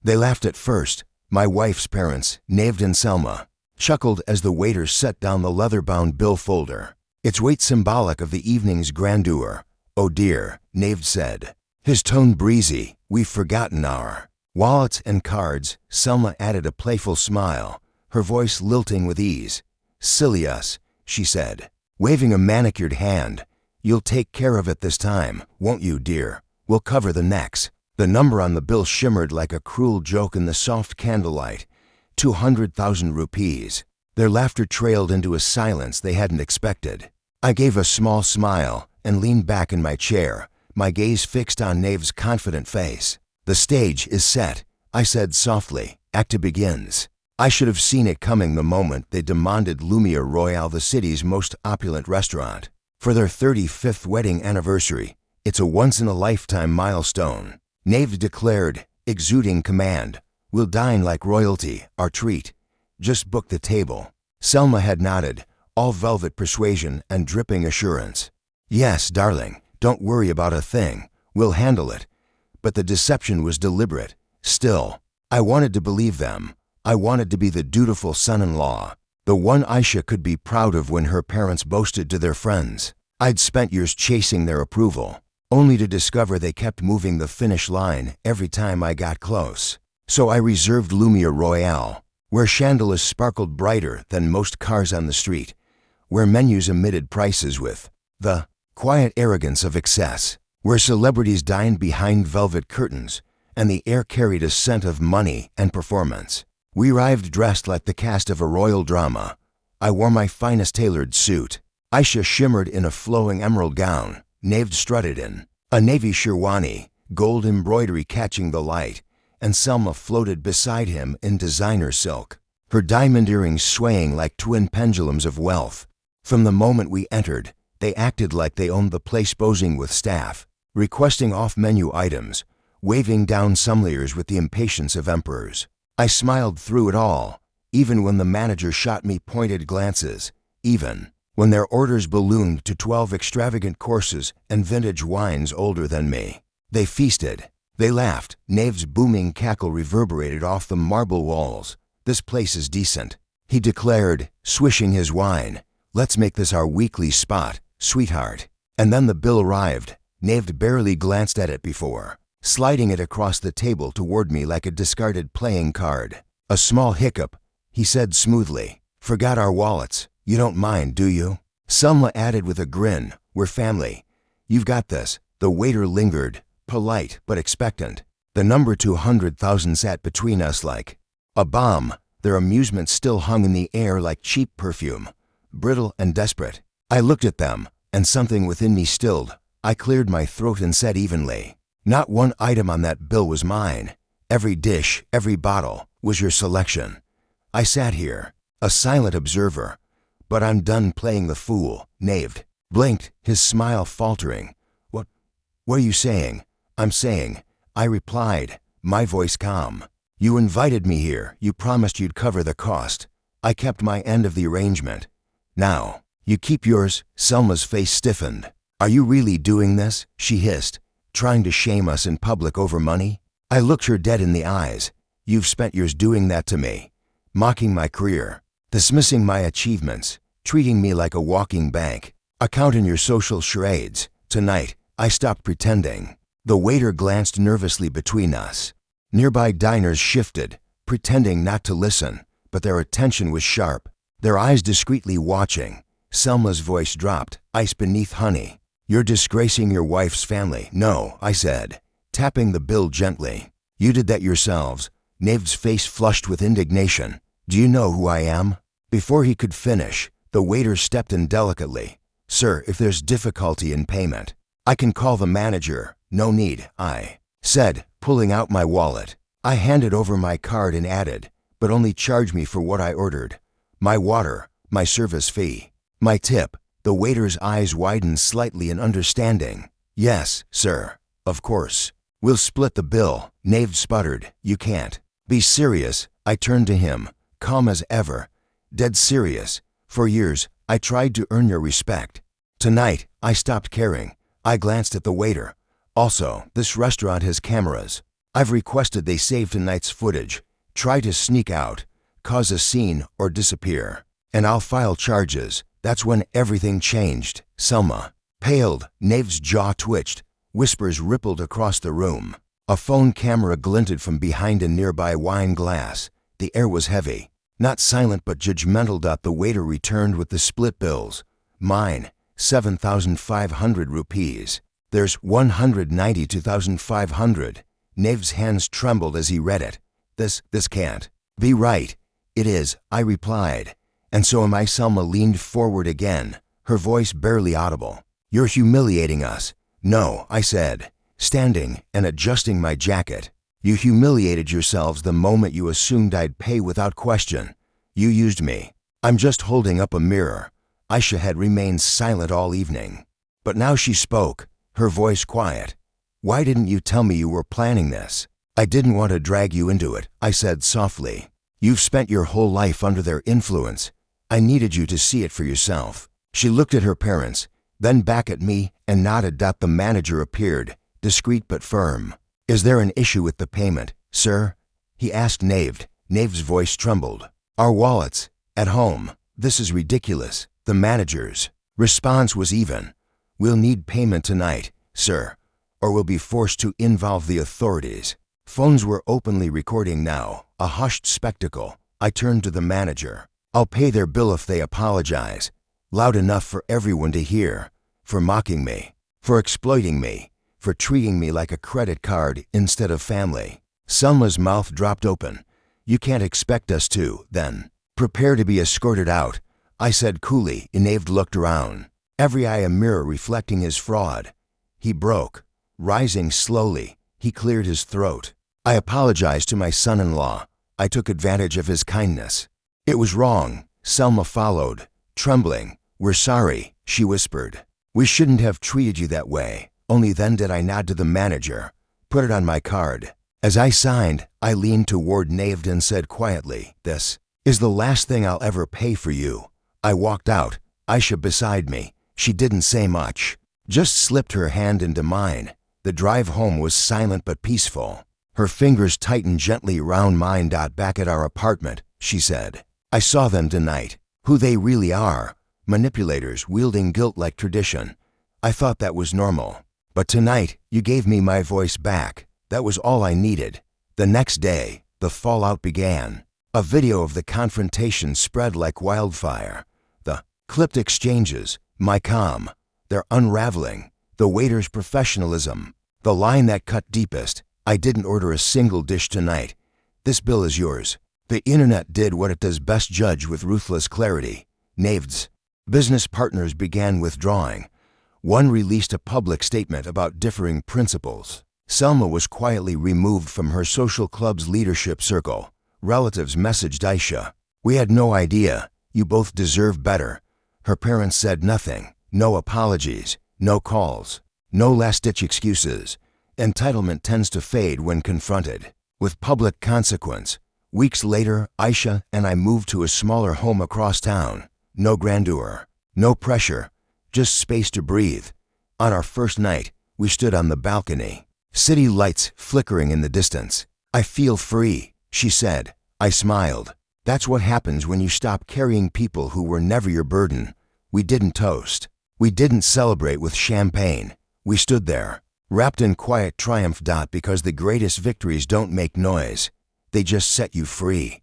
They laughed at first. My wife's parents, Naved and Selma, chuckled as the waiter set down the leather-bound bill folder. Its weight symbolic of the evening's grandeur. Oh dear, Naved said, his tone breezy. We've forgotten our wallets and cards. Selma added a playful smile, her voice lilting with ease. Silly us, she said, waving a manicured hand. You'll take care of it this time, won't you, dear? We'll cover the next. The number on the bill shimmered like a cruel joke in the soft candlelight. 200,000 rupees. Their laughter trailed into a silence they hadn't expected. I gave a small smile and leaned back in my chair, my gaze fixed on Nave's confident face. The stage is set, I said softly. Act begins. I should have seen it coming the moment they demanded Lumia Royale, the city's most opulent restaurant. For their 35th wedding anniversary, it's a once-in-a-lifetime milestone. Nave declared, exuding command. We'll dine like royalty, our treat. Just book the table. Selma had nodded, all velvet persuasion and dripping assurance. Yes, darling, don't worry about a thing. We'll handle it. But the deception was deliberate. Still, I wanted to believe them. I wanted to be the dutiful son-in-law, the one Aisha could be proud of when her parents boasted to their friends. I'd spent years chasing their approval, only to discover they kept moving the finish line every time I got close. So I reserved Lumia Royale, where chandeliers sparkled brighter than most cars on the street, where menus emitted prices with the quiet arrogance of excess, where celebrities dined behind velvet curtains, and the air carried a scent of money and performance. We arrived dressed like the cast of a royal drama. I wore my finest tailored suit. Aisha shimmered in a flowing emerald gown. Naved strutted in a navy sherwani, gold embroidery catching the light, and Selma floated beside him in designer silk, her diamond earrings swaying like twin pendulums of wealth. From the moment we entered, they acted like they owned the place, posing with staff, requesting off-menu items, waving down sommeliers with the impatience of emperors. I smiled through it all, even when the manager shot me pointed glances, even when their orders ballooned to 12 extravagant courses and vintage wines older than me. They feasted. They laughed. Nave's booming cackle reverberated off the marble walls. This place is decent, he declared, swishing his wine. Let's make this our weekly spot, sweetheart. And then the bill arrived. Nave barely glanced at it before sliding it across the table toward me like a discarded playing card. A small hiccup, he said smoothly. Forgot our wallets. You don't mind, do you? Selma added with a grin. We're family. You've got this. The waiter lingered, polite but expectant. The number 200,000 sat between us like a bomb. Their amusement still hung in the air like cheap perfume, brittle and desperate. I looked at them, and something within me stilled. I cleared my throat and said evenly, not one item on that bill was mine. Every dish, every bottle, was your selection. I sat here, a silent observer. But I'm done playing the fool. Naved blinked, his smile faltering. What are you saying? I'm saying, I replied, my voice calm. You invited me here. You promised you'd cover the cost. I kept my end of the arrangement. Now, you keep yours. Selma's face stiffened. Are you really doing this? She hissed, trying to shame us in public over money. I looked her dead in the eyes. You've spent years doing that to me, mocking my career, dismissing my achievements, treating me like a walking bank, accounting your social charades. Tonight, I stopped pretending. The waiter glanced nervously between us. Nearby diners shifted, pretending not to listen, but their attention was sharp, their eyes discreetly watching. Selma's voice dropped, ice beneath honey. You're disgracing your wife's family. No, I said, tapping the bill gently. You did that yourselves. Nave's face flushed with indignation. Do you know who I am? Before he could finish, the waiter stepped in delicately. Sir, if there's difficulty in payment, I can call the manager. No need, I said, pulling out my wallet. I handed over my card and added, but only charge me for what I ordered. My water, my service fee, my tip. The waiter's eyes widened slightly in understanding. Yes, sir, of course. We'll split the bill. Nave sputtered. You can't. Be serious. I turned to him, calm as ever, dead serious. For years, I tried to earn your respect. Tonight, I stopped caring. I glanced at the waiter. Also, this restaurant has cameras. I've requested they save tonight's footage, try to sneak out, cause a scene, or disappear. And I'll file charges. That's when everything changed. Selma paled, Nave's jaw twitched, whispers rippled across the room. A phone camera glinted from behind a nearby wine glass. The air was heavy, not silent but judgmental. The waiter returned with the split bills. Mine, 7,500 rupees. There's 192,500. Nave's hands trembled as he read it. This can't be right. It is, I replied. And so am I. Selma leaned forward again, her voice barely audible. You're humiliating us. No, I said, standing and adjusting my jacket. You humiliated yourselves the moment you assumed I'd pay without question. You used me. I'm just holding up a mirror. Aisha had remained silent all evening. But now she spoke, her voice quiet. Why didn't you tell me you were planning this? I didn't want to drag you into it, I said softly. You've spent your whole life under their influence. I needed you to see it for yourself. She looked at her parents, then back at me, and nodded. The manager appeared, discreet but firm. Is there an issue with the payment, sir? He asked Nave. Nave's voice trembled. Our wallets, at home. This is ridiculous. The manager's response was even. We'll need payment tonight, sir, or we'll be forced to involve the authorities. Phones were openly recording now, a hushed spectacle. I turned to the manager. I'll pay their bill if they apologize, loud enough for everyone to hear, for mocking me, for exploiting me, for treating me like a credit card instead of family. Selma's mouth dropped open. You can't expect us to, then. Prepare to be escorted out, I said coolly. Nave looked around, every eye a mirror reflecting his fraud. He broke. Rising slowly, he cleared his throat. I apologized to my son-in-law. I took advantage of his kindness. It was wrong, Selma followed, trembling. We're sorry, she whispered. We shouldn't have treated you that way. Only then did I nod to the manager. Put it on my card. As I signed, I leaned toward Nave and said quietly, This is the last thing I'll ever pay for you. I walked out, Aisha beside me. She didn't say much, just slipped her hand into mine. The drive home was silent but peaceful. Her fingers tightened gently around mine. Back at our apartment, she said, I saw them tonight. Who they really are. Manipulators wielding guilt like tradition. I thought that was normal. But tonight, you gave me my voice back. That was all I needed. The next day, the fallout began. A video of the confrontation spread like wildfire. The clipped exchanges, my calm, their unraveling, the waiter's professionalism, the line that cut deepest. I didn't order a single dish tonight. This bill is yours. The internet did what it does best, judge with ruthless clarity. Nave's business partners began withdrawing. One released a public statement about differing principles. Selma was quietly removed from her social club's leadership circle. Relatives messaged Aisha. We had no idea. You both deserve better. Her parents said nothing. No apologies. No calls. No last-ditch excuses. Entitlement tends to fade when confronted with public consequence. Weeks later, Aisha and I moved to a smaller home across town. No grandeur. No pressure. Just space to breathe. On our first night, we stood on the balcony. City lights flickering in the distance. I feel free, she said. I smiled. That's what happens when you stop carrying people who were never your burden. We didn't toast. We didn't celebrate with champagne. We stood there, wrapped in quiet triumph. Because the greatest victories don't make noise. They just set you free.